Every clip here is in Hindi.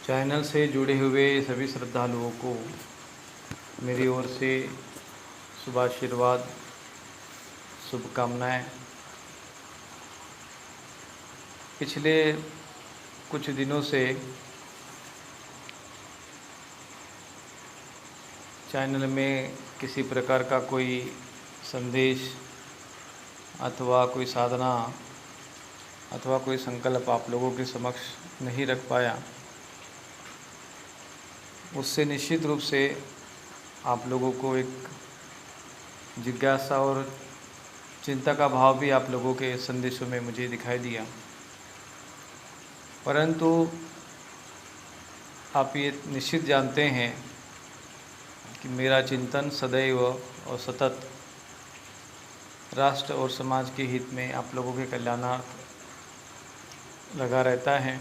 चैनल से जुड़े हुए सभी श्रद्धालुओं को मेरी ओर से शुभाशीर्वाद, शुभकामनाएं। पिछले कुछ दिनों से चैनल में किसी प्रकार का कोई संदेश अथवा कोई साधना अथवा कोई संकल्प आप लोगों के समक्ष नहीं रख पाया। उससे निश्चित रूप से आप लोगों को एक जिज्ञासा और चिंता का भाव भी आप लोगों के संदेशों में मुझे दिखाई दिया। परंतु आप ये निश्चित जानते हैं कि मेरा चिंतन सदैव और सतत राष्ट्र और समाज के हित में, आप लोगों के कल्याणार्थ लगा रहता है।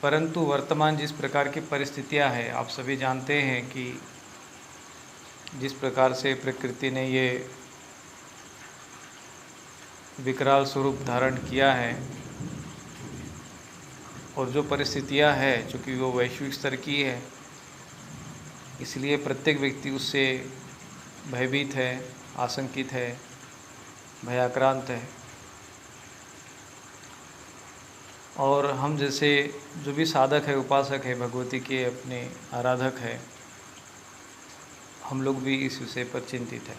परंतु वर्तमान जिस प्रकार की परिस्थितियां हैं, आप सभी जानते हैं कि जिस प्रकार से प्रकृति ने ये विकराल स्वरूप धारण किया है और जो परिस्थितियां हैं चूँकि वो वैश्विक स्तर की है, इसलिए प्रत्येक व्यक्ति उससे भयभीत है, आशंकित है, भयाक्रांत है। और हम जैसे जो भी साधक है, उपासक है, भगवती के अपने आराधक है, हम लोग भी इस विषय पर चिंतित है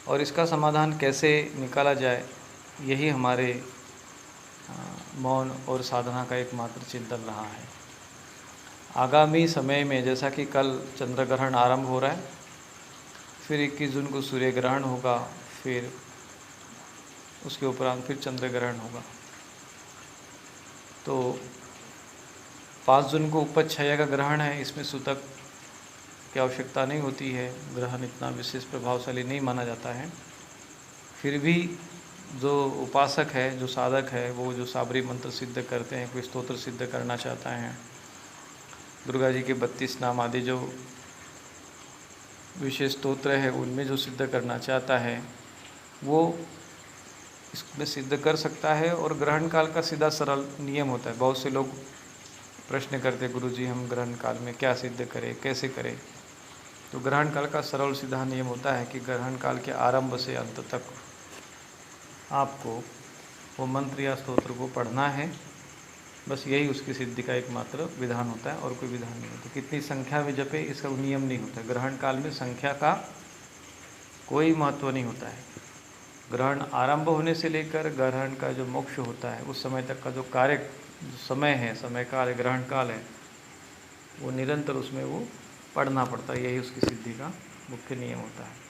और इसका समाधान कैसे निकाला जाए, यही हमारे मौन और साधना का एकमात्र चिंतन रहा है। आगामी समय में जैसा कि कल चंद्र ग्रहण आरंभ हो रहा है, फिर 21 जून को सूर्य ग्रहण होगा, फिर उसके उपरांत फिर चंद्र ग्रहण होगा। तो 5 जून को उपच्छाया का ग्रहण है, इसमें सूतक की आवश्यकता नहीं होती है, ग्रहण इतना विशेष प्रभावशाली नहीं माना जाता है। फिर भी जो उपासक है, जो साधक है, वो जो साबरी मंत्र सिद्ध करते हैं, कोई स्तोत्र सिद्ध करना चाहता है, दुर्गा जी के 32 नाम आदि जो विशेष स्तोत्र है उनमें जो सिद्ध करना चाहता है वो इसमें सिद्ध कर सकता है। और ग्रहण काल का सीधा सरल नियम होता है। बहुत से लोग प्रश्न करते, गुरुजी हम ग्रहण काल में क्या सिद्ध करें, कैसे करें? तो ग्रहण काल का सरल सीधा नियम होता है कि ग्रहण काल के आरंभ से अंत तक आपको वो मंत्र या स्तोत्र को पढ़ना है। बस यही उसकी सिद्धि का एकमात्र विधान होता है और कोई विधान नहीं होता। कितनी संख्या में जपे इसका नियम नहीं होता। ग्रहण काल में संख्या का कोई महत्व नहीं होता है। ग्रहण आरंभ होने से लेकर ग्रहण का जो मोक्ष होता है उस समय तक का जो कार्य, जो समय है, समय काल है, ग्रहण काल है, वो निरंतर उसमें वो पढ़ना पड़ता है। यही उसकी सिद्धि का मुख्य नियम होता है।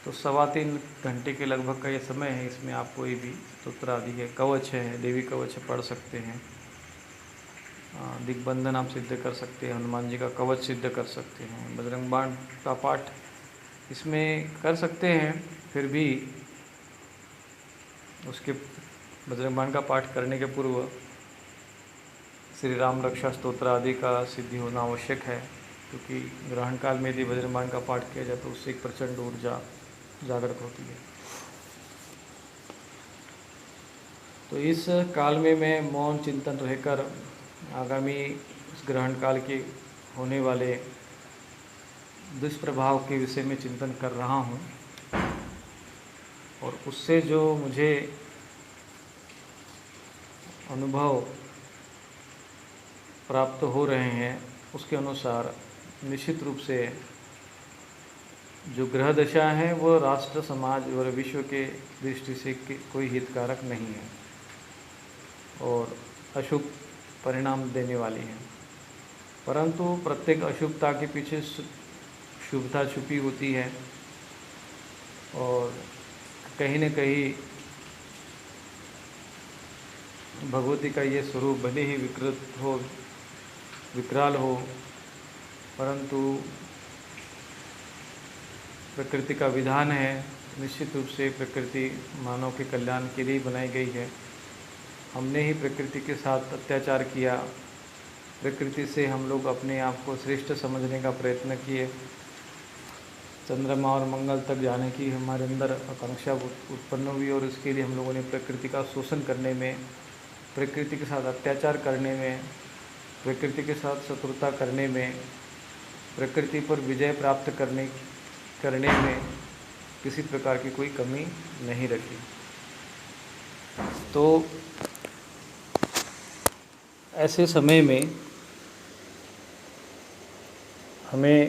तो 3.25 घंटे के लगभग का ये समय है। इसमें आप कोई भी स्तोत्र आदि है, कवच है, देवी कवच पढ़ सकते हैं, दिग्बंधन आप सिद्ध कर सकते हैं, हनुमान जी का कवच सिद्ध कर सकते हैं, बजरंग बाण का पाठ इसमें कर सकते हैं। फिर भी उसके बजरंग बाण का पाठ करने के पूर्व श्री राम रक्षा स्तोत्र आदि का सिद्धि होना आवश्यक है, क्योंकि ग्रहण काल में यदि बजरंग बाण का पाठ किया जाए तो उससे एक प्रचंड ऊर्जा जागृत होती है। तो इस काल में मैं मौन चिंतन रहकर आगामी इस ग्रहण काल के होने वाले दुष्प्रभाव के विषय में चिंतन कर रहा हूँ और उससे जो मुझे अनुभव प्राप्त हो रहे हैं उसके अनुसार निश्चित रूप से जो ग्रह दशा है वो राष्ट्र, समाज और विश्व के दृष्टि से कोई हितकारक नहीं है और अशुभ परिणाम देने वाली है। परंतु प्रत्येक अशुभता के पीछे शुभता छुपी होती है और कहीं न कहीं भगवती का ये स्वरूप भले ही विकृत हो, विकराल हो, परंतु प्रकृति का विधान है। निश्चित रूप से प्रकृति मानव के कल्याण के लिए बनाई गई है। हमने ही प्रकृति के साथ अत्याचार किया, प्रकृति से हम लोग अपने आप को श्रेष्ठ समझने का प्रयत्न किए, चंद्रमा और मंगल तक जाने की हमारे अंदर आकांक्षा उत्पन्न हुई और इसके लिए हम लोगों ने प्रकृति का शोषण करने में प्रकृति के साथ अत्याचार करने में, प्रकृति के साथ शत्रुता करने में, प्रकृति पर विजय प्राप्त करने में किसी प्रकार की कोई कमी नहीं रखी। तो ऐसे समय में हमें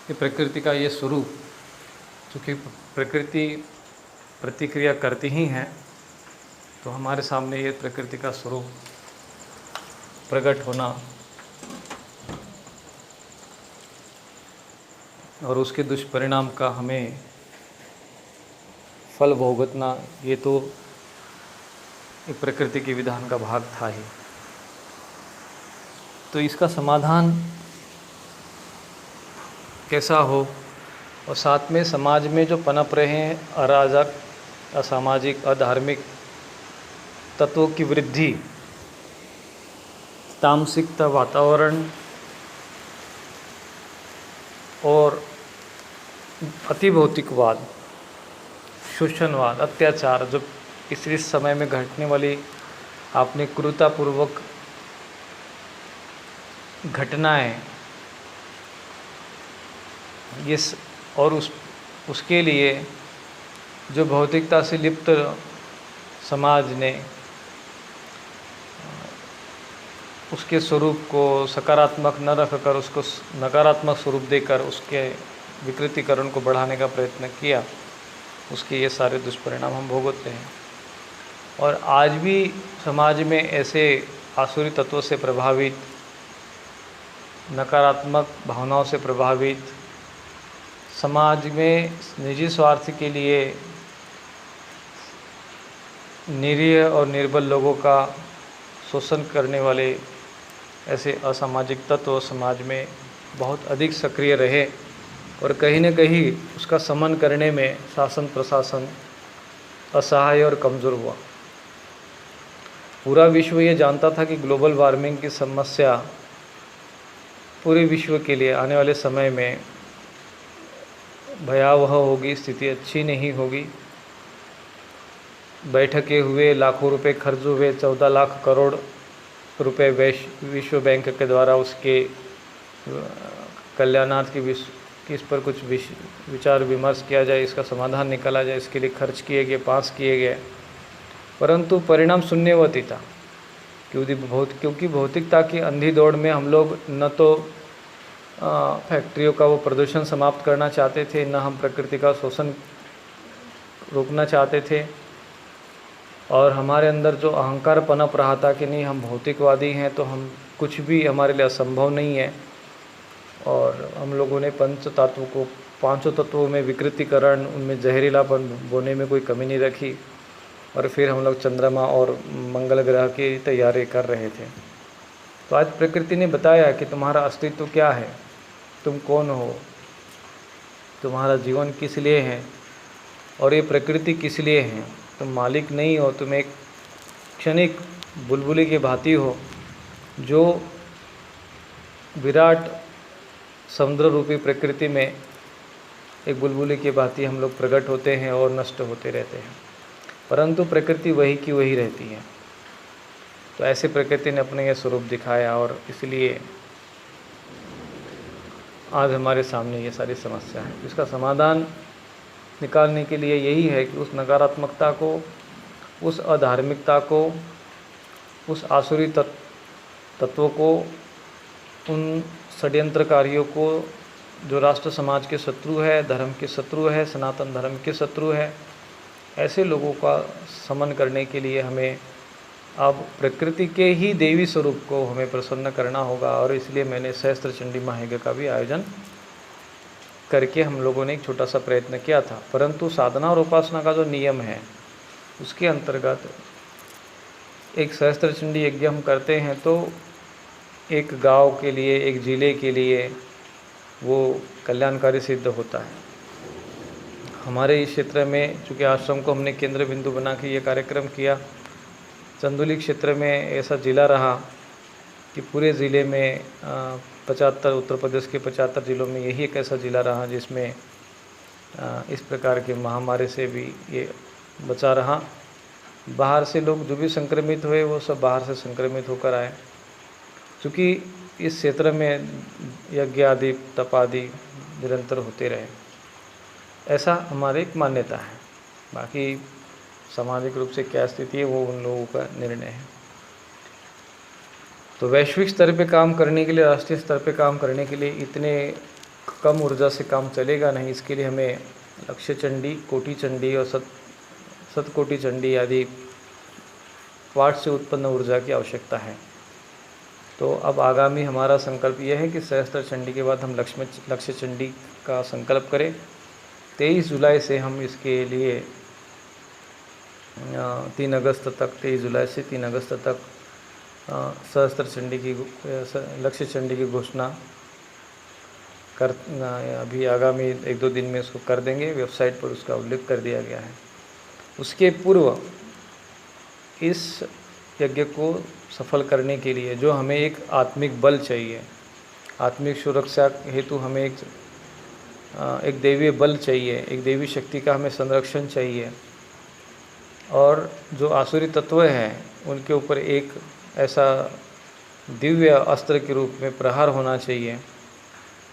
ये प्रकृति का ये स्वरूप, चूँकि प्रकृति प्रतिक्रिया करती ही है, तो हमारे सामने ये प्रकृति का स्वरूप प्रकट होना और उसके दुष्परिणाम का हमें फल भुगतना, ये तो एक प्रकृति के विधान का भाग था ही। तो इसका समाधान कैसा हो, और साथ में समाज में जो पनप रहे हैं अराजक, असामाजिक, अधार्मिक तत्वों की वृद्धि, तामसिक वातावरण और अति भौतिकवाद, शोषणवाद, अत्याचार, जो इस समय में घटने वाली आपने क्रूरतापूर्वक घटनाएं, ये और उसके लिए जो भौतिकता से लिप्त समाज ने उसके स्वरूप को सकारात्मक न रखकर उसको नकारात्मक स्वरूप देकर उसके विकृतीकरण को बढ़ाने का प्रयत्न किया, उसके ये सारे दुष्परिणाम हम भोगते हैं। और आज भी समाज में ऐसे आसुरी तत्वों से प्रभावित, नकारात्मक भावनाओं से प्रभावित, समाज में निजी स्वार्थ के लिए निरीह और निर्बल लोगों का शोषण करने वाले ऐसे असामाजिक तत्व समाज में बहुत अधिक सक्रिय रहे, और कहीं न कहीं उसका शमन करने में शासन प्रशासन असहाय और कमज़ोर हुआ। पूरा विश्व ये जानता था कि ग्लोबल वार्मिंग की समस्या पूरे विश्व के लिए आने वाले समय में भयावह होगी, स्थिति अच्छी नहीं होगी। बैठकें हुए, लाखों रुपए खर्च हुए, 14 लाख करोड़ रुपए विश्व बैंक के द्वारा उसके कल्याणार्थ की इस पर कुछ विचार विमर्श किया जाए, इसका समाधान निकाला जाए, इसके लिए खर्च किए गए, पास किए गए, परंतु परिणाम शून्यवती था। क्योंकि भौतिकता की अंधी दौड़ में हम लोग न तो फैक्ट्रियों का वो प्रदूषण समाप्त करना चाहते थे, न हम प्रकृति का शोषण रोकना चाहते थे, और हमारे अंदर जो अहंकार पनप रहा था कि नहीं हम भौतिकवादी हैं तो हम कुछ भी हमारे लिए असंभव नहीं है, और हम लोगों ने पांचों तत्वों में विकृतीकरण, उनमें जहरीलापन बोने में कोई कमी नहीं रखी, और फिर हम लोग चंद्रमा और मंगल ग्रह की तैयारी कर रहे थे। तो आज प्रकृति ने बताया कि तुम्हारा अस्तित्व क्या है, तुम कौन हो, तुम्हारा जीवन किस लिए है, और ये प्रकृति किस लिए है। तुम मालिक नहीं हो, तुम एक क्षणिक बुलबुली की भांति हो, जो विराट समुद्र रूपी प्रकृति में एक बुलबुली की भांति हम लोग प्रकट होते हैं और नष्ट होते रहते हैं, परंतु प्रकृति वही की वही रहती है। तो ऐसे प्रकृति ने अपने यह स्वरूप दिखाया, और इसलिए आज हमारे सामने ये सारी समस्या है। इसका समाधान निकालने के लिए यही है कि उस नकारात्मकता को, उस अधार्मिकता को, उस आसुरी तत्वों को, उन षड्यंत्रकारियों को जो राष्ट्र समाज के शत्रु है, धर्म के शत्रु है, सनातन धर्म के शत्रु है, ऐसे लोगों का समन करने के लिए हमें अब प्रकृति के ही देवी स्वरूप को हमें प्रसन्न करना होगा। और इसलिए मैंने सहस्त्र चंडी महायज्ञ का भी आयोजन करके हम लोगों ने एक छोटा सा प्रयत्न किया था, परंतु साधना और उपासना का जो नियम है उसके अंतर्गत एक सहस्त्र चंडी यज्ञ हम करते हैं तो एक गांव के लिए, एक ज़िले के लिए वो कल्याणकारी सिद्ध होता है। हमारे इस क्षेत्र में चूँकि आश्रम को हमने केंद्र बिंदु बना के ये कार्यक्रम किया, चंदौली क्षेत्र में ऐसा ज़िला रहा कि पूरे ज़िले में 75 उत्तर प्रदेश के 75 ज़िलों में यही एक ऐसा ज़िला रहा जिसमें इस प्रकार के महामारी से भी ये बचा रहा। बाहर से लोग जो भी संक्रमित हुए वो सब बाहर से संक्रमित होकर आए, क्योंकि इस क्षेत्र में यज्ञ आदि तप आदि निरंतर होते रहे, ऐसा हमारी एक मान्यता है। बाकी सामाजिक रूप से क्या स्थिति है वो उन लोगों का निर्णय है। तो वैश्विक स्तर पे काम करने के लिए, राष्ट्रीय स्तर पे काम करने के लिए इतने कम ऊर्जा से काम चलेगा नहीं। इसके लिए हमें लक्ष्य चंडी, कोटि चंडी और सतकोटि चंडी आदि वाट से उत्पन्न ऊर्जा की आवश्यकता है। तो अब आगामी हमारा संकल्प यह है कि सहस्त्र चंडी के बाद हम लक्ष्य चंडी का संकल्प करें। 23 जुलाई से हम इसके लिए 3 अगस्त तक, 23 जुलाई से 3 अगस्त तक सहस्त्र चंडी की, लक्ष्य चंडी की घोषणा कर, अभी आगामी 1-2 दिन में इसको कर देंगे। वेबसाइट पर उसका उल्लेख कर दिया गया है। उसके पूर्व इस यज्ञ को सफल करने के लिए जो हमें एक आत्मिक बल चाहिए, आत्मिक सुरक्षा हेतु हमें एक दैवीय बल चाहिए, एक देवी शक्ति का हमें संरक्षण चाहिए, और जो आसुरी तत्व हैं उनके ऊपर एक ऐसा दिव्य अस्त्र के रूप में प्रहार होना चाहिए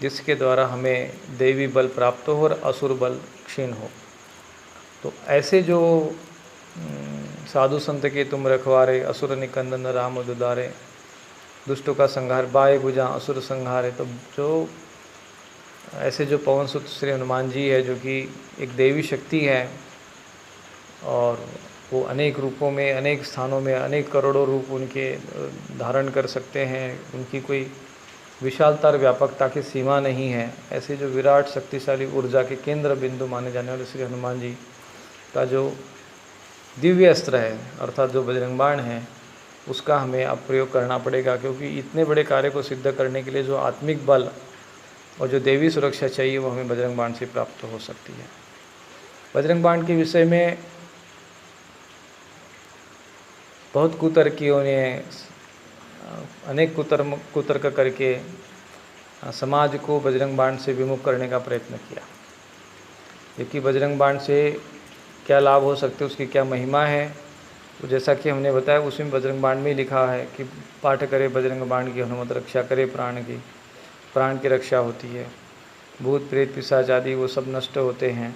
जिसके द्वारा हमें दैवी बल प्राप्त हो और असुर बल क्षीण हो। तो ऐसे जो साधु संत के तुम रखवारे, असुर निकंदन राम दुदारे, दुष्टों का संहार बाय भुजा असुर संहारे, तो जो ऐसे जो पवन सुत श्री हनुमान जी है जो कि एक देवी शक्ति है और वो अनेक रूपों में, अनेक स्थानों में, अनेक करोड़ों रूप उनके धारण कर सकते हैं, उनकी कोई विशालता और व्यापकता की सीमा नहीं है। ऐसे जो विराट शक्तिशाली ऊर्जा के केंद्र बिंदु माने जाने वाले श्री हनुमान जी का जो दिव्य अस्त्र है अर्थात जो बजरंग बाण है, उसका हमें अब प्रयोग करना पड़ेगा, क्योंकि इतने बड़े कार्य को सिद्ध करने के लिए जो आत्मिक बल और जो देवी सुरक्षा चाहिए वो हमें बजरंग बाण से प्राप्त हो सकती है। बजरंग बाण के विषय में बहुत कुतर्कियों ने अनेक कुतर्क करके समाज को बजरंग बाण से विमुख करने का प्रयत्न किया। क्योंकि बजरंग बाण से क्या लाभ हो सकते, उसकी क्या महिमा है, तो जैसा कि हमने बताया उसमें बजरंग बाण में लिखा है कि पाठ करे बजरंग बाण की हनुमत रक्षा करे प्राण की रक्षा होती है, भूत प्रेत पिशाच आदि वो सब नष्ट होते हैं,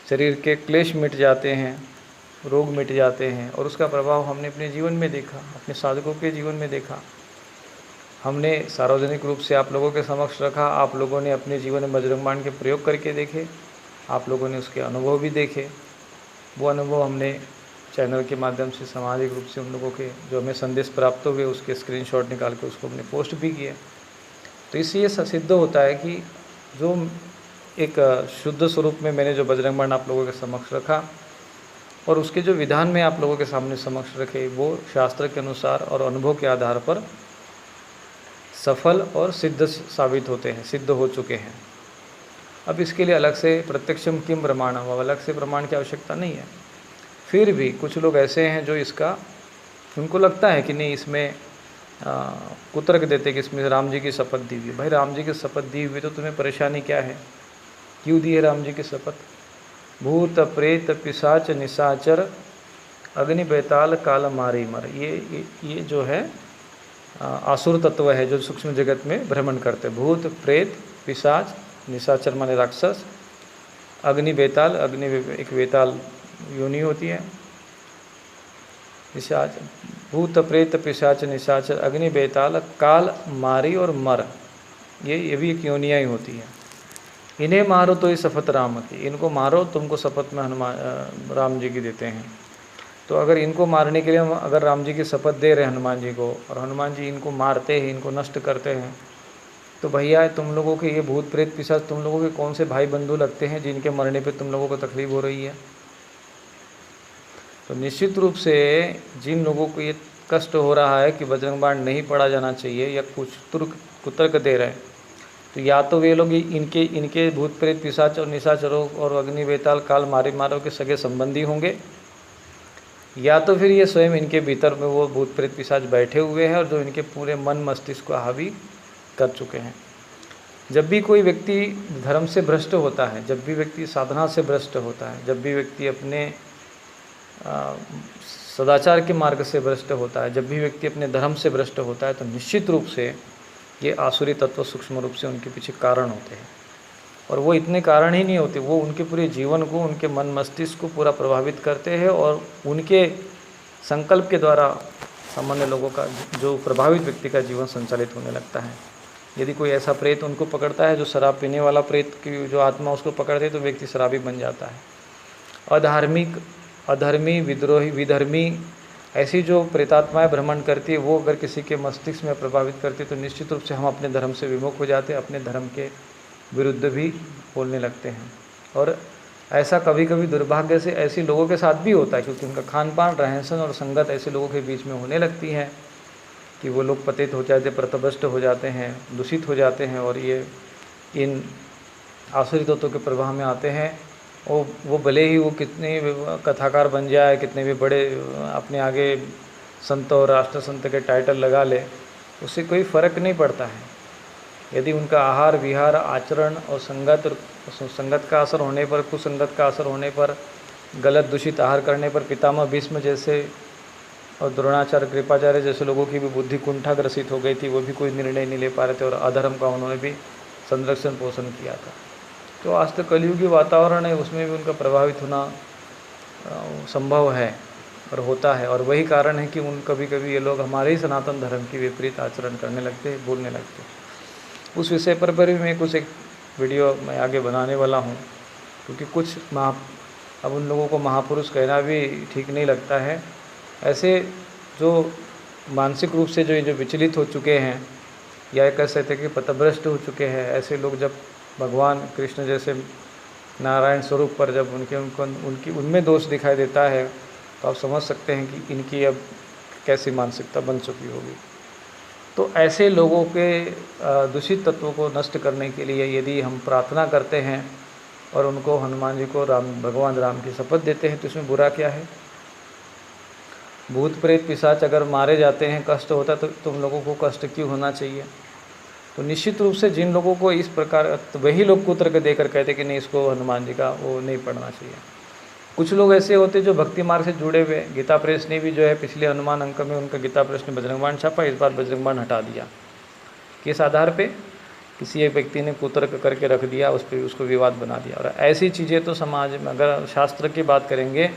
शरीर के क्लेश मिट जाते हैं, रोग मिट जाते हैं। और उसका प्रभाव हमने अपने जीवन में देखा, अपने साधकों के जीवन में देखा। हमने सार्वजनिक रूप से आप लोगों के समक्ष रखा, आप लोगों ने अपने जीवन में बजरंग बाण के प्रयोग करके देखे, आप लोगों ने उसके अनुभव भी देखे। वो अनुभव हमने चैनल के माध्यम से सामाजिक रूप से उन लोगों के जो हमें संदेश प्राप्त हुए उसके स्क्रीनशॉट निकाल के उसको हमने पोस्ट भी किया। तो इससे ये सिद्ध होता है कि जो एक शुद्ध स्वरूप में मैंने जो बजरंग बाण आप लोगों के समक्ष रखा और उसके जो विधान में आप लोगों के सामने समक्ष रखे, वो शास्त्र के अनुसार और अनुभव के आधार पर सफल और सिद्ध साबित होते हैं, सिद्ध हो चुके हैं। अब इसके लिए अलग से प्रत्यक्षम किम प्रमाणम, अलग से प्रमाण की आवश्यकता नहीं है। फिर भी कुछ लोग ऐसे हैं जो इसका, उनको लगता है कि नहीं इसमें कुतर्क देते कि इसमें राम जी की शपथ दी हुई। भाई राम जी की शपथ दी हुई तो तुम्हें परेशानी क्या है, क्यों दी है राम जी की शपथ? भूत प्रेत पिशाच निशाचर अग्नि बेताल काल मारी मर, ये जो है आसुर तत्व है जो सूक्ष्म जगत में भ्रमण करते। भूत प्रेत पिशाच निशाचर माने राक्षस, अग्नि बेताल, अग्नि एक बेताल योनि होती है, निशाच भूत प्रेत पिशाच निशाचर अग्नि बेताल काल मारी और मर, ये भी एक योनियाँ ही होती है। इन्हें मारो तो ये शपथ राम की, इनको मारो तुमको शपथ में हनुमान राम जी की देते हैं। तो अगर इनको मारने के लिए हम अगर राम जी की शपथ दे रहे हैं हनुमान जी को और हनुमान जी इनको मारते हैं, इनको नष्ट करते हैं, तो भैया तुम लोगों के ये भूत प्रेत पिशाच तुम लोगों के कौन से भाई बंधु लगते हैं जिनके मरने पे तुम लोगों को तकलीफ हो रही है? तो निश्चित रूप से जिन लोगों को ये कष्ट हो रहा है कि बजरंग बाण नहीं पढ़ा जाना चाहिए या कुछ कुतर्क दे रहे हैं, तो या तो वे लोग इनके भूत प्रेत पिशाच और निशाचरों और अग्नि बेताल काल मारो के सगे संबंधी होंगे, या तो फिर ये स्वयं इनके भीतर में वो भूत प्रेत पिशाच बैठे हुए हैं और जो इनके पूरे मन मस्तिष्क को हावी कर चुके हैं। जब भी कोई व्यक्ति धर्म से भ्रष्ट होता है, जब भी व्यक्ति साधना से भ्रष्ट होता है, जब भी व्यक्ति अपने सदाचार के मार्ग से भ्रष्ट होता है, जब भी व्यक्ति अपने धर्म से भ्रष्ट होता है, तो निश्चित रूप से ये आसुरी तत्व सूक्ष्म रूप से उनके पीछे कारण होते हैं। और वो इतने कारण ही नहीं होते, वो उनके पूरे जीवन को, उनके मन मस्तिष्क को पूरा प्रभावित करते हैं, और उनके संकल्प के द्वारा सामान्य लोगों का, जो प्रभावित व्यक्ति का जीवन संचालित होने लगता है। यदि कोई ऐसा प्रेत उनको पकड़ता है, जो शराब पीने वाला प्रेत की जो आत्मा उसको पकड़ते, तो व्यक्ति शराबी बन जाता है। अधार्मिक, अधर्मी, विद्रोही, विधर्मी, ऐसी जो प्रेतात्माएं भ्रमण करती है, वो अगर किसी के मस्तिष्क में प्रभावित करती है, तो निश्चित रूप से हम अपने धर्म से विमुख हो जाते हैं, अपने धर्म के विरुद्ध भी बोलने लगते हैं। और ऐसा कभी कभी दुर्भाग्य से ऐसे लोगों के साथ भी होता है, क्योंकि उनका खान पान, रहन सहन और संगत ऐसे लोगों के बीच में होने लगती है कि वो लोग पतित हो जाते, प्रतभ्रष्ट हो जाते हैं, दूषित हो जाते हैं, और ये इन आसुरी तत्वों के प्रभाव में आते हैं। वो भले ही वो कितने कथाकार बन जाए, कितने भी बड़े अपने आगे संत और राष्ट्र संत के टाइटल लगा ले, उससे कोई फ़र्क नहीं पड़ता है। यदि उनका आहार विहार, आचरण और संगत का असर होने पर, कुसंगत का असर होने पर, गलत दूषित आहार करने पर पितामह भीष्म जैसे और द्रोणाचार्य, कृपाचार्य जैसे लोगों की भी बुद्धि कुंठाग्रसित हो गई थी, वो भी कोई निर्णय नहीं ले पा रहे थे, और अधर्म का उन्होंने भी संरक्षण पोषण किया था। तो आज तक कलयुगी वातावरण है, उसमें भी उनका प्रभावित होना संभव है और होता है। और वही कारण है कि कभी कभी ये लोग हमारे ही सनातन धर्म की विपरीत आचरण करने लगते हैं, बोलने लगते हैं। उस विषय पर भी मैं कुछ एक वीडियो मैं आगे बनाने वाला हूँ, क्योंकि कुछ अब उन लोगों को महापुरुष कहना भी ठीक नहीं लगता है। ऐसे जो मानसिक रूप से जो विचलित हो चुके हैं, या कह सकते कि पथभ्रष्ट हो चुके हैं, ऐसे लोग जब भगवान कृष्ण जैसे नारायण स्वरूप पर जब उनमें दोष दिखाई देता है, तो आप समझ सकते हैं कि इनकी अब कैसी मानसिकता बन चुकी होगी। तो ऐसे लोगों के दूषित तत्वों को नष्ट करने के लिए यदि हम प्रार्थना करते हैं और उनको हनुमान जी को भगवान राम की शपथ देते हैं, तो इसमें बुरा क्या है? भूत प्रेत पिशाच अगर मारे जाते हैं, कष्ट होता है, तो तुम लोगों को कष्ट क्यों होना चाहिए? तो निश्चित रूप से जिन लोगों को इस प्रकार, तो वही लोग कुतर्क देकर कहते कि नहीं, इसको हनुमान जी का वो नहीं पढ़ना चाहिए। कुछ लोग ऐसे होते जो भक्ति मार्ग से जुड़े हुए, गीता प्रेस ने भी जो है पिछले हनुमान अंक में उनका गीता प्रेस ने बजरंग बाण छापा, इस बार बजरंग बाण हटा दिया। किस आधार पे? किसी एक व्यक्ति ने कुतर्क करके रख दिया, उस पर उसको विवाद बना दिया। और ऐसी चीज़ें तो समाज में, अगर शास्त्र की बात करेंगे,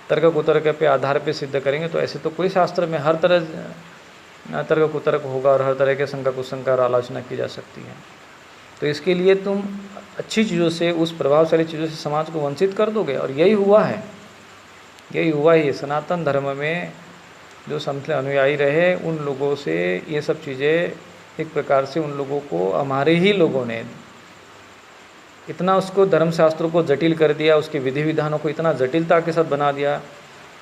तर्क कुतर्क पे आधार पे सिद्ध करेंगे, तो ऐसे तो कोई शास्त्र में हर तरह तर्क कुतर्क होगा और हर तरह के शंका कुशंका और आलोचना की जा सकती है। तो इसके लिए तुम अच्छी चीज़ों से, उस प्रभावशाली चीज़ों से समाज को वंचित कर दोगे। और यही हुआ है, यही हुआ ही। सनातन धर्म में जो संत अनुयायी रहे, उन लोगों से ये सब चीज़ें एक प्रकार से, उन लोगों को, हमारे ही लोगों ने इतना उसको, धर्मशास्त्रों को जटिल कर दिया, उसके विधि विधानों को इतना जटिलता के साथ बना दिया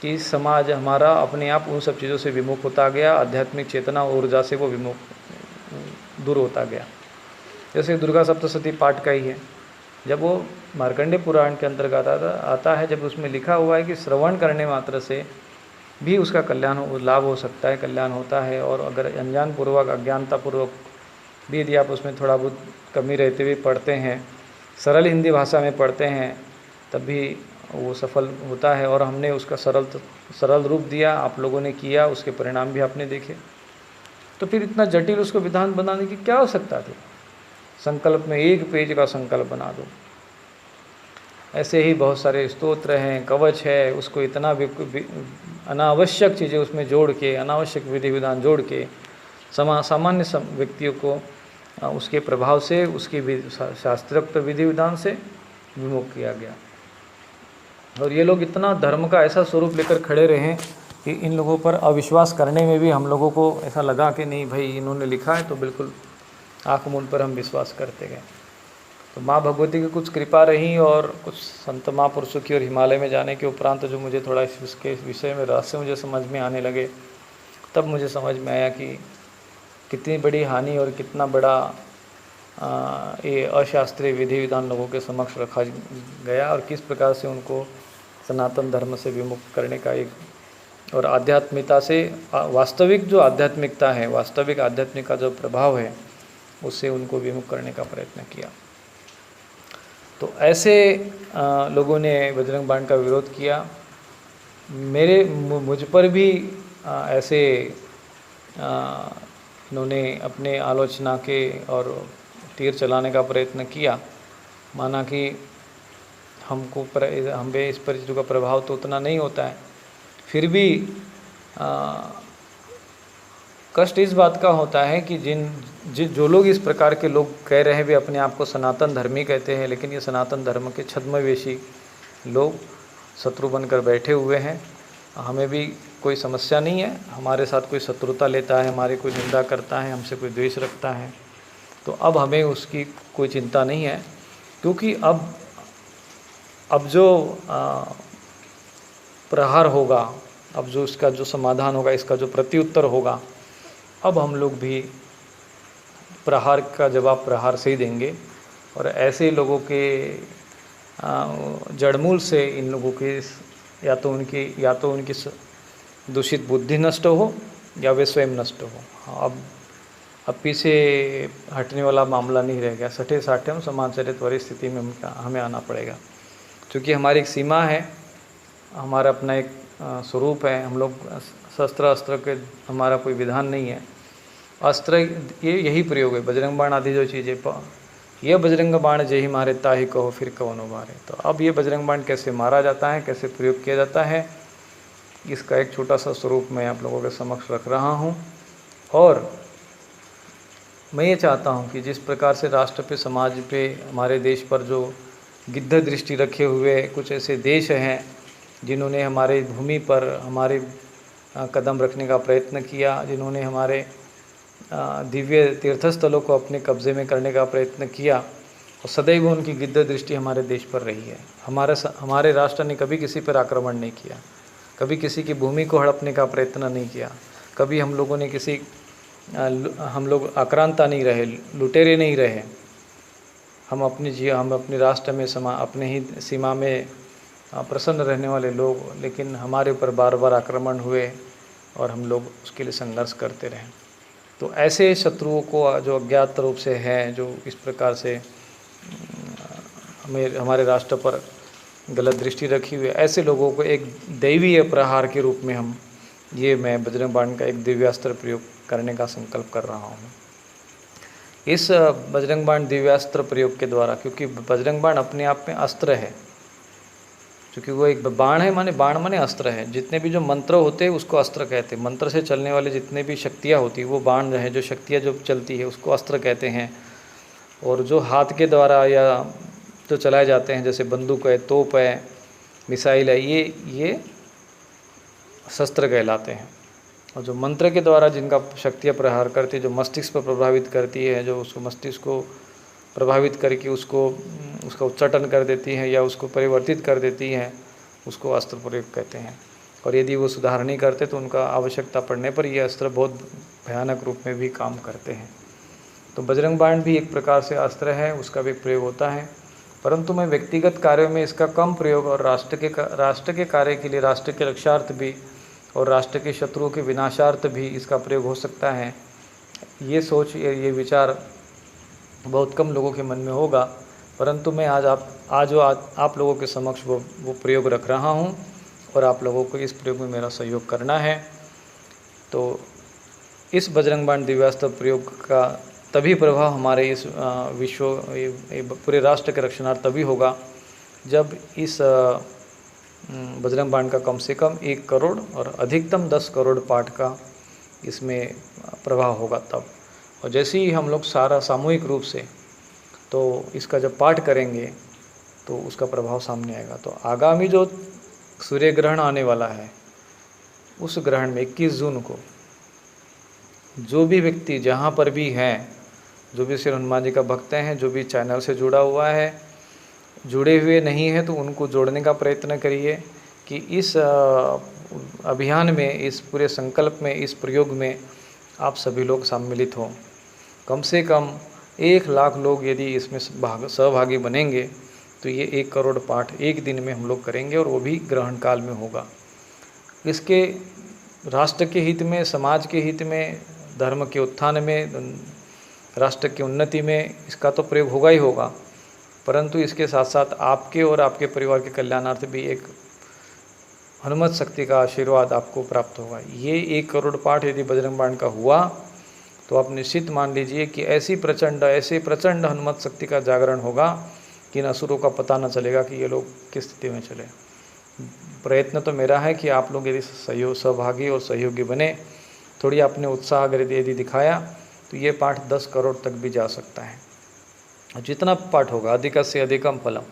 कि समाज हमारा अपने आप उन सब चीज़ों से विमुख होता गया, आध्यात्मिक चेतना ऊर्जा से वो विमुख दूर होता गया। जैसे दुर्गा सप्तशती पाठ का ही है, जब वो मार्कंडेय पुराण के अंतर्गत आता है, जब उसमें लिखा हुआ है कि श्रवण करने मात्र से भी उसका कल्याण लाभ हो सकता है, कल्याण होता है। और अगर अनजान पूर्वक, अज्ञानता पूर्वक भी यदि आप उसमें थोड़ा बहुत कमी रहते हुए पढ़ते हैं, सरल हिंदी भाषा में पढ़ते हैं, तब भी वो सफल होता है। और हमने उसका सरल रूप दिया, आप लोगों ने किया, उसके परिणाम भी आपने देखे। तो फिर इतना जटिल उसको विधान बनाने की क्या आवश्यकता थी? संकल्प में एक पेज का संकल्प बना दो। ऐसे ही बहुत सारे स्तोत्र हैं, कवच है, उसको इतना अनावश्यक चीज़ें उसमें जोड़ के, अनावश्यक विधि विधान जोड़ के सामान्य व्यक्तियों को उसके प्रभाव से, उसकी शास्त्रोक्त विधि विधान से विमुख किया गया। और ये लोग इतना धर्म का ऐसा स्वरूप लेकर खड़े रहे कि इन लोगों पर अविश्वास करने में भी हम लोगों को ऐसा लगा कि नहीं भाई, इन्होंने लिखा है तो बिल्कुल आँख मूंद पर हम विश्वास करते गए। तो माँ भगवती की कुछ कृपा रही, और कुछ संत महापुरुषों की और हिमालय में जाने के उपरांत जो मुझे थोड़ा इसके विषय में रहस्य मुझे समझ में आने लगे, तब मुझे समझ में आया कि कितनी बड़ी हानि और कितना बड़ा ये अशास्त्रीय विधि विधान लोगों के समक्ष रखा गया, और किस प्रकार से उनको सनातन धर्म से विमुख करने का एक, और आध्यात्मिकता से, वास्तविक जो आध्यात्मिकता है, वास्तविक आध्यात्मिक का जो प्रभाव है, उससे उनको विमुख करने का प्रयत्न किया। तो ऐसे लोगों ने बजरंग बाण का विरोध किया, मुझ पर भी ऐसे इन्होंने अपने आलोचना के और तीर चलाने का प्रयत्न किया। माना कि हम पे इस पर चीज़ों का प्रभाव तो उतना नहीं होता है, फिर भी कष्ट इस बात का होता है कि जो लोग इस प्रकार के लोग कह रहे हैं, वे अपने आप को सनातन धर्मी कहते हैं, लेकिन ये सनातन धर्म के छद्मवेशी लोग शत्रु बनकर बैठे हुए हैं। हमें भी कोई समस्या नहीं है, हमारे साथ कोई शत्रुता लेता है, हमारी कोई निंदा करता है, हमसे कोई द्वेष रखता है, तो अब हमें उसकी कोई चिंता नहीं है, क्योंकि अब जो प्रहार होगा, अब जो इसका जो समाधान होगा, इसका जो प्रत्युत्तर होगा, अब हम लोग भी प्रहार का जवाब प्रहार से ही देंगे। और ऐसे लोगों के जड़मूल से इन लोगों के या तो उनकी दूषित बुद्धि नष्ट हो या वे स्वयं नष्ट हो। अब पीछे हटने वाला मामला नहीं रह गया। सठे साठे समाचरित वाली स्थिति में हमें आना पड़ेगा, क्योंकि हमारी एक सीमा है, हमारा अपना एक स्वरूप है। हम लोग शस्त्र अस्त्र के हमारा कोई विधान नहीं है। अस्त्र यही प्रयोग है, बजरंग बाण आदि जो चीज़ें, यह बजरंग बाण जय ही मारे ताहि कहो फिर कौनो मारे। तो अब ये बजरंग बाण कैसे मारा जाता है, कैसे प्रयोग किया जाता है, इसका एक छोटा सा स्वरूप मैं आप लोगों के समक्ष रख रहा हूँ। और मैं ये चाहता हूँ कि जिस प्रकार से राष्ट्र पे, समाज पे, हमारे देश पर जो गिद्ध दृष्टि रखे हुए कुछ ऐसे देश हैं जिन्होंने हमारे भूमि पर हमारे कदम रखने का प्रयत्न किया, जिन्होंने हमारे दिव्य तीर्थस्थलों को अपने कब्ज़े में करने का प्रयत्न किया, और सदैव उनकी गिद्ध दृष्टि हमारे देश पर रही है। हमारे राष्ट्र ने कभी किसी पर आक्रमण नहीं किया, कभी किसी की भूमि को हड़पने का प्रयत्न नहीं किया, कभी हम लोगों ने हम लोग आक्रांता नहीं रहे, लुटेरे नहीं रहे। हम अपने राष्ट्र में अपने ही सीमा में प्रसन्न रहने वाले लोग, लेकिन हमारे ऊपर बार बार आक्रमण हुए और हम लोग उसके लिए संघर्ष करते रहे। तो ऐसे शत्रुओं को जो अज्ञात रूप से हैं, जो इस प्रकार से हमारे राष्ट्र पर गलत दृष्टि रखी हुई है, ऐसे लोगों को एक दैवीय प्रहार के रूप में मैं बजरंग बाण का एक दिव्यास्त्र प्रयोग करने का संकल्प कर रहा हूँ। इस बजरंग बाण दिव्यास्त्र प्रयोग के द्वारा, क्योंकि बजरंग बाण अपने आप में अस्त्र है, क्योंकि वो एक बाण है, बाण माने अस्त्र है। जितने भी जो मंत्र होते हैं उसको अस्त्र कहते हैं। मंत्र से चलने वाले जितने भी शक्तियाँ होती है वो बाण है, जो शक्तियाँ जो चलती है उसको अस्त्र कहते हैं। और जो हाथ के द्वारा या जो चलाए जाते हैं, जैसे बंदूक है, तोप है, मिसाइल है, ये शस्त्र कहलाते हैं। और जो मंत्र के द्वारा जिनका शक्तियाँ प्रहार करती है, जो मस्तिष्क पर प्रभावित करती है, जो उसको मस्तिष्क को प्रभावित करके उसका उच्चाटन कर देती हैं या उसको परिवर्तित कर देती हैं, उसको अस्त्र प्रयोग कहते हैं। और यदि वो सुधार नहीं करते तो उनका आवश्यकता पड़ने पर ये अस्त्र बहुत भयानक रूप में भी काम करते हैं। तो बजरंग बाण भी एक प्रकार से अस्त्र है, उसका भी प्रयोग होता है, परंतु मैं व्यक्तिगत कार्यों में इसका कम प्रयोग और राष्ट्र के कार्य के लिए, राष्ट्र के रक्षार्थ भी और राष्ट्र के शत्रुओं के विनाशार्थ भी इसका प्रयोग हो सकता है। ये सोच, ये विचार बहुत कम लोगों के मन में होगा, परंतु मैं आज आप लोगों के समक्ष वो प्रयोग रख रहा हूँ और आप लोगों को इस प्रयोग में मेरा सहयोग करना है। तो इस बजरंग बाण दिव्यास्त्र प्रयोग का तभी प्रभाव हमारे इस पूरे राष्ट्र के रक्षणार्थ तभी होगा जब इस बजरंग बाण का कम से कम 1 करोड़ और अधिकतम 10 करोड़ पाठ का इसमें प्रभाव होगा तब। और जैसे ही हम लोग सारा सामूहिक रूप से तो इसका जब पाठ करेंगे तो उसका प्रभाव सामने आएगा। तो आगामी जो सूर्य ग्रहण आने वाला है, उस ग्रहण में 21 जून को जो भी व्यक्ति जहाँ पर भी हैं, जो भी श्री हनुमान जी का भक्त हैं, जो भी चैनल से जुड़ा हुआ है, जुड़े हुए नहीं हैं तो उनको जोड़ने का प्रयत्न करिए कि इस अभियान में, इस पूरे संकल्प में, इस प्रयोग में आप सभी लोग सम्मिलित हों। कम से कम 1 लाख लोग यदि इसमें सहभागी बनेंगे तो ये 1 करोड़ पाठ एक दिन में हम लोग करेंगे, और वो भी ग्रहण काल में होगा। इसके राष्ट्र के हित में, समाज के हित में, धर्म के उत्थान में, राष्ट्र की उन्नति में इसका तो प्रयोग होगा ही होगा, परंतु इसके साथ साथ आपके और आपके परिवार के कल्याणार्थ भी एक हनुमत शक्ति का आशीर्वाद आपको प्राप्त होगा। ये 1 करोड़ पाठ यदि बजरंग बाण का हुआ तो आप निश्चित मान लीजिए कि ऐसे प्रचंड हनुमत शक्ति का जागरण होगा कि इन असुरों का पता न चलेगा कि ये लोग किस स्थिति में चले। प्रयत्न तो मेरा है कि आप लोग यदि सहभागी और सहयोगी बने, थोड़ी आपने उत्साह अगर यदि दिखाया तो ये पाठ 10 करोड़ तक भी जा सकता है। जितना पाठ होगा अधिक से अधिकम फलम।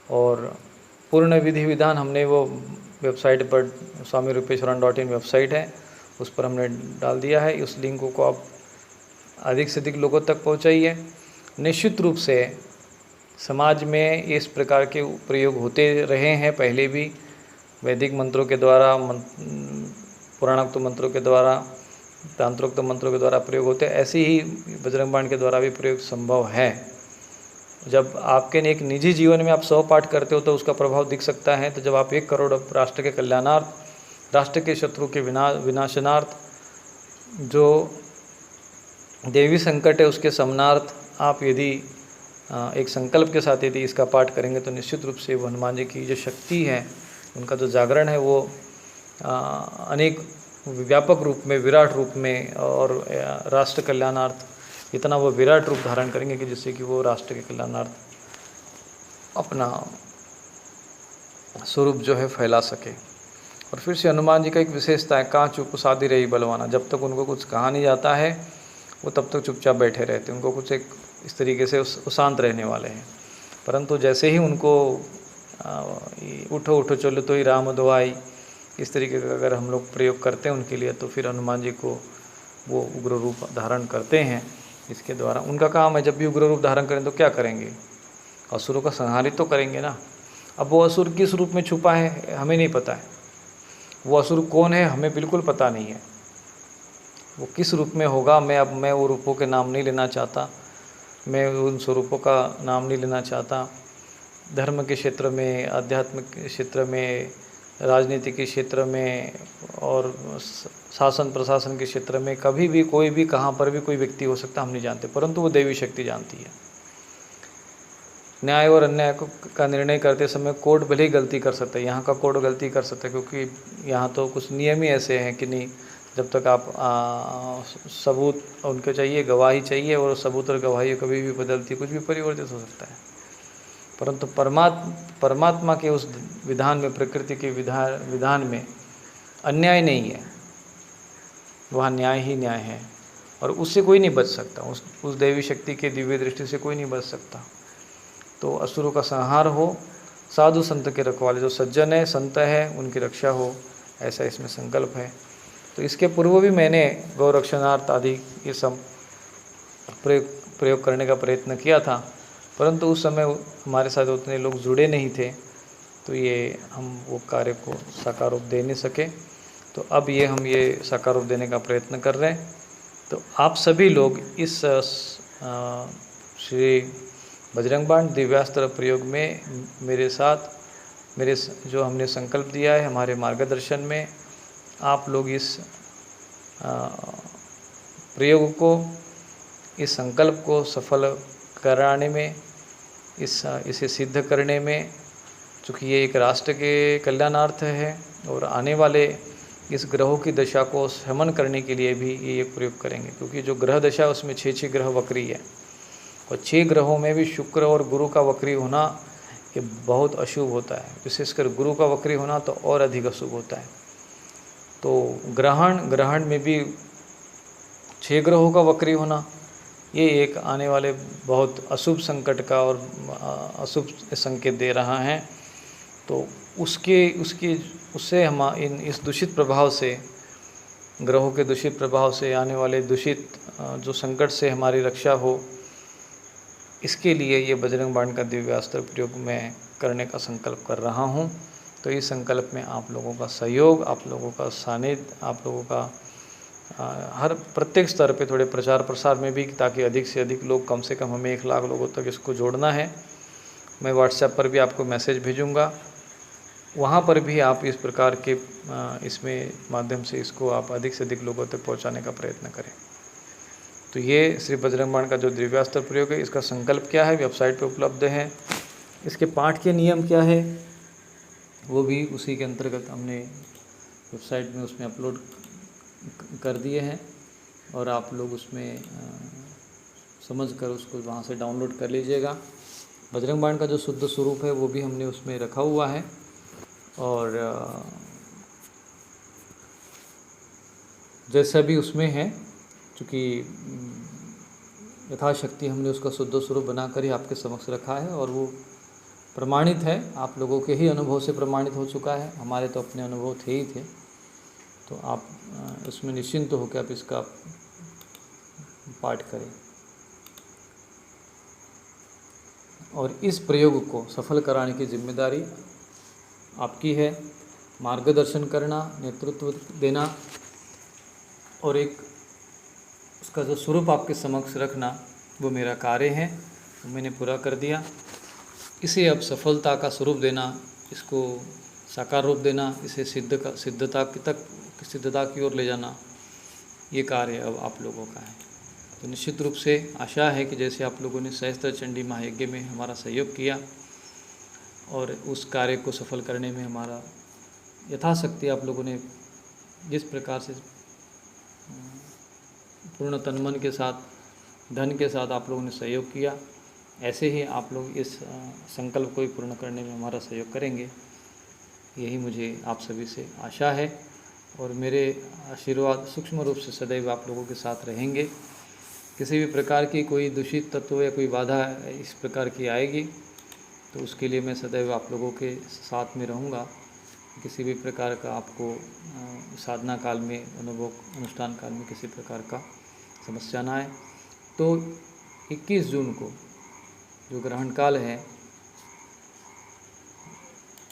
और पूर्ण विधि विधान हमने वो वेबसाइट पर swamirupeeswaran.in वेबसाइट है, उस पर हमने डाल दिया है। उस लिंक को आप अधिक से अधिक लोगों तक पहुंचाइए। निश्चित रूप से समाज में इस प्रकार के प्रयोग होते रहे हैं पहले भी, वैदिक मंत्रों के द्वारा, पुराणोक्त मंत्रों के द्वारा, तंत्रोक्त मंत्रों के द्वारा प्रयोग होते हैं। ऐसे ही बजरंग बाण के द्वारा भी प्रयोग संभव है। जब आपके एक निजी जीवन में आप 100 पाठ करते हो तो उसका प्रभाव दिख सकता है। तो जब आप 1 करोड़ राष्ट्र के कल्याणार्थ, राष्ट्र के शत्रु के विनाशनार्थ, जो देवी संकट है उसके समनार्थ आप यदि एक संकल्प के साथ यदि इसका पाठ करेंगे तो निश्चित रूप से वो हनुमान जी की जो शक्ति है, उनका जो जागरण है वो अनेक व्यापक रूप में, विराट रूप में और राष्ट्र कल्याणार्थ इतना वो विराट रूप धारण करेंगे कि जिससे कि वो राष्ट्र के कल्याणार्थ अपना स्वरूप जो है फैला सके। और फिर से हनुमान जी का एक विशेषता है, कहाँ चुप साधी रही बलवाना। जब तक उनको कुछ कहा नहीं जाता है वो तब तक चुपचाप बैठे रहते हैं। उनको कुछ एक इस तरीके से शांत रहने वाले हैं। परंतु जैसे ही उनको उठो उठो चलो तो ही राम दुआई, इस तरीके का अगर हम लोग प्रयोग करते हैं उनके लिए, तो फिर हनुमान जी को वो उग्र रूप धारण करते हैं। इसके द्वारा उनका काम है, जब भी उग्र रूप धारण करें तो क्या करेंगे, असुरों का संहारित तो करेंगे ना। अब वो असुर किस रूप में छुपा है हमें नहीं पता है, वो असुर कौन है हमें बिल्कुल पता नहीं है, वो किस रूप में होगा। मैं वो रूपों के नाम नहीं लेना चाहता, मैं उन स्वरूपों का नाम नहीं लेना चाहता। धर्म के क्षेत्र में, आध्यात्मिक क्षेत्र में, राजनीति के क्षेत्र में और शासन प्रशासन के क्षेत्र में कभी भी कोई भी कहाँ पर भी कोई व्यक्ति हो सकता हम नहीं जानते, परंतु वो देवी शक्ति जानती है। न्याय और अन्याय का निर्णय करते समय कोर्ट भले ही गलती कर सकता है, यहाँ का कोर्ट गलती कर सकता है, क्योंकि यहाँ तो कुछ नियम ही ऐसे हैं कि नहीं, जब तक आप सबूत उनको चाहिए, गवाही चाहिए, और सबूत और गवाही कभी भी बदलती, कुछ भी परिवर्तित हो सकता है। परंतु परमात्मा के उस विधान में, प्रकृति के विधान में अन्याय नहीं है, वहाँ न्याय ही न्याय है और उससे कोई नहीं बच सकता। उस देवी शक्ति के दिव्य दृष्टि से कोई नहीं बच सकता। तो असुरों का संहार हो, साधु संत के रखवाले, जो सज्जन है, संत है, उनकी रक्षा हो, ऐसा इसमें संकल्प है। तो इसके पूर्व भी मैंने गौरक्षणार्थ आदि ये सब प्रयोग करने का प्रयत्न किया था, परंतु उस समय हमारे साथ उतने लोग जुड़े नहीं थे, तो ये हम वो कार्य को साकार रूप दे नहीं सके। तो अब हम ये साकार रूप देने का प्रयत्न कर रहे हैं। तो आप सभी लोग इस श्री बजरंग बाण दिव्यास्त्र प्रयोग में मेरे साथ, मेरे जो हमने संकल्प दिया है, हमारे मार्गदर्शन में आप लोग इस प्रयोग को, इस संकल्प को सफल कराने में, इसे सिद्ध करने में, चूँकि ये एक राष्ट्र के कल्याणार्थ है और आने वाले इस ग्रहों की दशा को शमन करने के लिए भी ये प्रयोग करेंगे। क्योंकि जो ग्रह दशा है उसमें 6 ग्रह वक्री है, और 6 ग्रहों में भी शुक्र और गुरु का वक्री होना ये बहुत अशुभ होता है। विशेषकर गुरु का वक्री होना तो और अधिक अशुभ होता है। तो ग्रहण में भी 6 ग्रहों का वक्री होना ये एक आने वाले बहुत अशुभ संकट का और अशुभ संकेत दे रहा है। तो उससे हम इस दूषित प्रभाव से, ग्रहों के दूषित प्रभाव से आने वाले दूषित जो संकट से हमारी रक्षा हो, इसके लिए ये बजरंग बाण का दिव्यास्त्र प्रयोग मैं करने का संकल्प कर रहा हूँ। तो इस संकल्प में आप लोगों का सहयोग, आप लोगों का सानिध्य, आप लोगों का हर प्रत्येक स्तर पे थोड़े प्रचार प्रसार में भी, ताकि अधिक से अधिक लोग, कम से कम हमें 1 लाख लोगों तक इसको जोड़ना है। मैं व्हाट्सएप पर भी आपको मैसेज भेजूँगा, वहाँ पर भी आप इस प्रकार के इसमें माध्यम से इसको आप अधिक से अधिक लोगों तक पहुँचाने का प्रयत्न करें। तो ये श्री बजरंग बाण का जो दिव्यास्त्र प्रयोग है, इसका संकल्प क्या है वेबसाइट पे उपलब्ध है। इसके पाठ के नियम क्या है वो भी उसी के अंतर्गत हमने वेबसाइट में उसमें अपलोड कर दिए हैं और आप लोग उसमें समझ कर उसको वहाँ से डाउनलोड कर लीजिएगा। बजरंग बाण का जो शुद्ध स्वरूप है वो भी हमने उसमें रखा हुआ है और जैसा भी उसमें है, चूँकि यथाशक्ति हमने उसका शुद्ध स्वरूप बनाकर ही आपके समक्ष रखा है और वो प्रमाणित है, आप लोगों के ही अनुभव से प्रमाणित हो चुका है, हमारे तो अपने अनुभव थे ही थे। तो आप उसमें निश्चिंत होकर आप इसका पाठ करें और इस प्रयोग को सफल कराने की जिम्मेदारी आपकी है। मार्गदर्शन करना, नेतृत्व देना और एक उसका जो स्वरूप आपके समक्ष रखना वो मेरा कार्य है, तो मैंने पूरा कर दिया। इसे अब सफलता का स्वरूप देना, इसको साकार रूप देना, इसे सिद्धता की ओर ले जाना, ये कार्य अब आप लोगों का है। तो निश्चित रूप से आशा है कि जैसे आप लोगों ने सहस्त्र चंडी महायज्ञ में हमारा सहयोग किया और उस कार्य को सफल करने में हमारा यथाशक्ति आप लोगों ने जिस प्रकार से पूर्ण तन मन के साथ, धन के साथ आप लोगों ने सहयोग किया, ऐसे ही आप लोग इस संकल्प को भी पूर्ण करने में हमारा सहयोग करेंगे, यही मुझे आप सभी से आशा है। और मेरे आशीर्वाद सूक्ष्म रूप से सदैव आप लोगों के साथ रहेंगे। किसी भी प्रकार की कोई दूषित तत्व या कोई बाधा इस प्रकार की आएगी तो उसके लिए मैं सदैव आप लोगों के साथ में रहूँगा। किसी भी प्रकार का आपको साधना काल में, अनुष्ठान काल में किसी प्रकार का समस्या ना आए। तो 21 जून को जो ग्रहण काल है,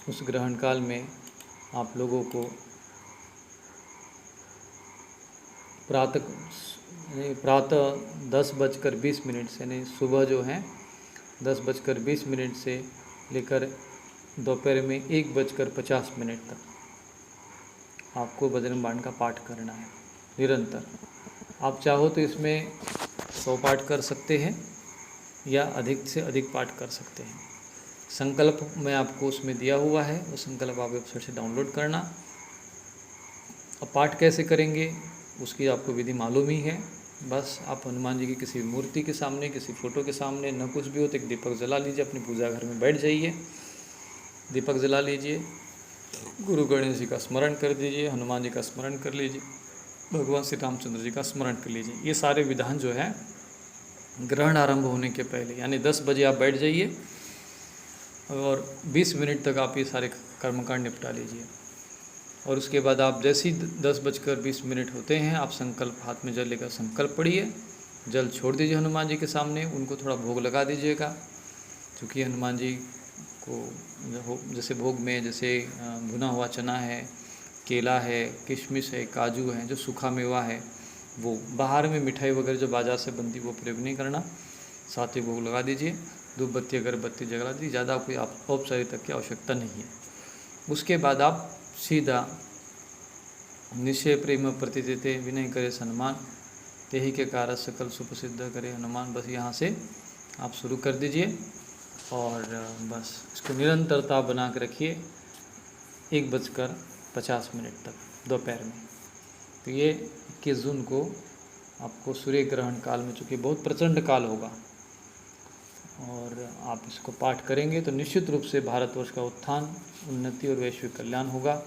उस ग्रहण काल में आप लोगों को प्रातः 10:20 से, यानी सुबह जो है 10:20 से लेकर दोपहर में 1:50 तक आपको बजरंग बाण का पाठ करना है निरंतर। आप चाहो तो इसमें 100 पाठ कर सकते हैं या अधिक से अधिक पाठ कर सकते हैं। संकल्प मैं आपको उसमें दिया हुआ है, वो संकल्प आप वेबसाइट से डाउनलोड करना। अब पाठ कैसे करेंगे उसकी आपको विधि मालूम ही है। बस आप हनुमान जी की किसी मूर्ति के सामने, किसी फ़ोटो के सामने, न कुछ भी हो तो एक दीपक जला लीजिए, अपनी पूजा घर में बैठ जाइए, दीपक जला लीजिए, गुरु गणेश जी का स्मरण कर दीजिए, हनुमान जी का स्मरण कर लीजिए, भगवान श्री रामचंद्र जी का स्मरण कर लीजिए। ये सारे विधान जो है ग्रहण आरंभ होने के पहले, यानी 10 बजे आप बैठ जाइए और 20 मिनट तक आप ये सारे कर्मकांड निपटा लीजिए। और उसके बाद आप जैसे ही 10:20 होते हैं, आप संकल्प, हाथ में जल लेकर संकल्प पढ़िए, जल छोड़ दीजिए हनुमान जी के सामने, उनको थोड़ा भोग लगा दीजिएगा। क्योंकि हनुमान जी को जैसे भोग में जैसे भुना हुआ चना है, केला है, किशमिश है, काजू है, जो सूखा मेवा है, वो बाहर में मिठाई वगैरह जो बाजार से बनती वो प्रयोग नहीं करना, साथ ही भोग लगा दीजिए, धूप बत्ती अगरबत्ती जला दीजिए, ज़्यादा कोई औपचारिकता की आवश्यकता नहीं है। उसके बाद आप सीधा निश्चय प्रेम प्रतिदेते विनय करे सन्मान, तेहि के कार्य सकल सुप्रसिद्ध करे हनुमान। बस यहाँ से आप शुरू कर दीजिए और बस इसको निरंतरता बना के रखिए 1:50 तक दोपहर में। तो ये 21 जून को आपको सूर्य ग्रहण काल में, चूँकि बहुत प्रचंड काल होगा और आप इसको पाठ करेंगे तो निश्चित रूप से भारतवर्ष का उत्थान, उन्नति और वैश्विक कल्याण होगा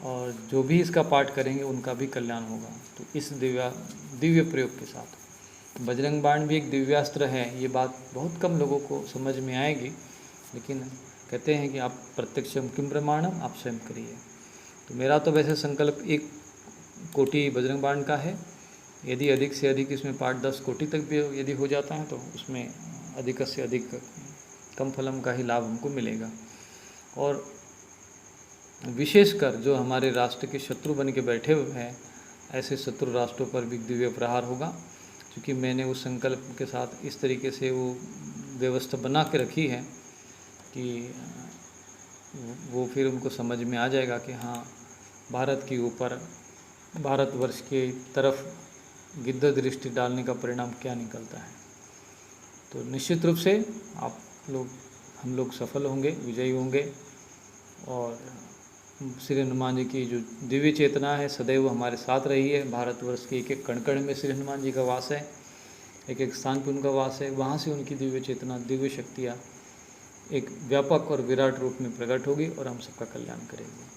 और जो भी इसका पाठ करेंगे उनका भी कल्याण होगा। तो इस दिव्य प्रयोग के साथ बजरंग बाण भी एक दिव्यास्त्र है, ये बात बहुत कम लोगों को समझ में आएगी, लेकिन कहते हैं कि आप प्रत्यक्षम किम प्रमाणम, आप स्वयं करिए। तो मेरा तो वैसे संकल्प 1 कोटि बजरंग बाण का है। यदि अधिक से अधिक इसमें पाठ 10 कोटि तक भी यदि हो जाता है तो उसमें अधिक से अधिक कम फलम का ही लाभ हमको मिलेगा। और विशेषकर जो हमारे राष्ट्र के शत्रु बन के बैठे हुए हैं, ऐसे शत्रु राष्ट्रों पर भी दिव्य प्रहार होगा। क्योंकि मैंने उस संकल्प के साथ इस तरीके से वो व्यवस्था बना के रखी है कि वो फिर उनको समझ में आ जाएगा कि हाँ, भारत के ऊपर, भारतवर्ष के तरफ गिद्ध दृष्टि डालने का परिणाम क्या निकलता है। तो निश्चित रूप से आप लोग, हम लोग सफल होंगे, विजयी होंगे और श्री हनुमान जी की जो दिव्य चेतना है सदैव हमारे साथ रही है। भारतवर्ष के एक एक कण कण में श्री हनुमान जी का वास है, एक एक स्थान पर उनका वास है। वहाँ से उनकी दिव्य चेतना, दिव्य शक्तियाँ एक व्यापक और विराट रूप में प्रकट होगी और हम सबका कल्याण करेंगे।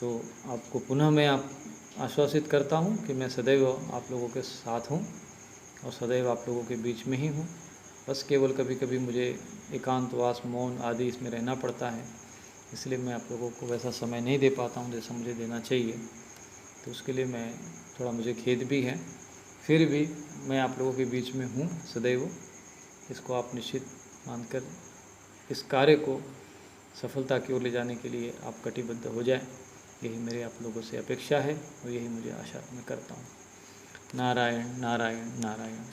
तो आपको पुनः मैं आश्वासित करता हूँ कि मैं सदैव आप लोगों के साथ हूँ और सदैव आप लोगों के बीच में ही हूँ। बस केवल कभी कभी मुझे एकांतवास, मौन आदि इसमें रहना पड़ता है, इसलिए मैं आप लोगों को वैसा समय नहीं दे पाता हूँ जैसा मुझे देना चाहिए। तो उसके लिए मैं थोड़ा, मुझे खेद भी है। फिर भी मैं आप लोगों के बीच में हूँ सदैव। इसको आप निश्चित मानकर इस कार्य को सफलता की ओर ले जाने के लिए आप कटिबद्ध हो जाए, यही मेरे आप लोगों से अपेक्षा है और यही मुझे आशा मैं करता हूँ। नारायण नारायण नारायण।